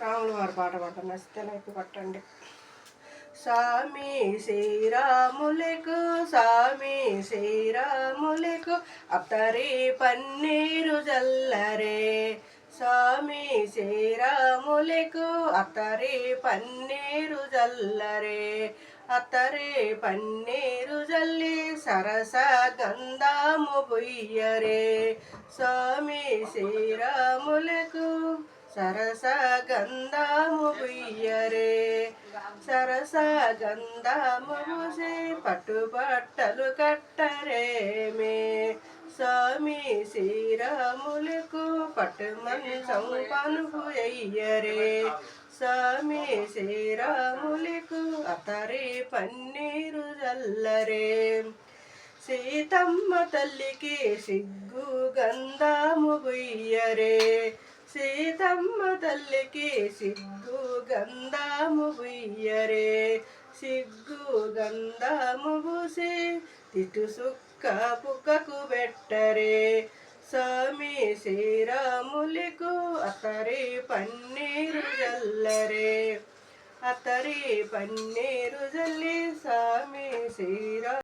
రాముల వారి పాట పాడటం నచ్చితే లైక్ కొట్టండి. స్వామి శ్రీరాములకు స్వామి శ్రీరాములకు అత్తరి పన్నీరు జల్లరే. స్వామి శ్రీరాములకు అత్తరి పన్నీరు జల్లరే. అత్తరి పన్నీరు జల్లి సరస గంధము బుయ్యరే. స్వామి శ్రీరాములకు సరస గంధము బుయ్యరే. సరస గంధము పూసి పట్టుబట్టలు కట్టరేమే. స్వామి శ్రీరాములకు పట్టు మంచం పనుపు అయ్యరే. స్వామి శ్రీరాములకు అతరి పన్నీరు జల్లరే. సీతమ్మ తల్లికి సిగ్గు గంధము బుయ్యరే. సీతమ్మ తల్లికి సిగ్గు గంధము బుయ్యరే. సిగ్గు గంధము పూసి తిట్టు సుక్క పుక్కకు పెట్టరే. స్వామి శ్రీరాములకు అతరి పన్నీరు జల్లరే. అతరి పన్నీరు జల్లి స్వామి శ్రీరాము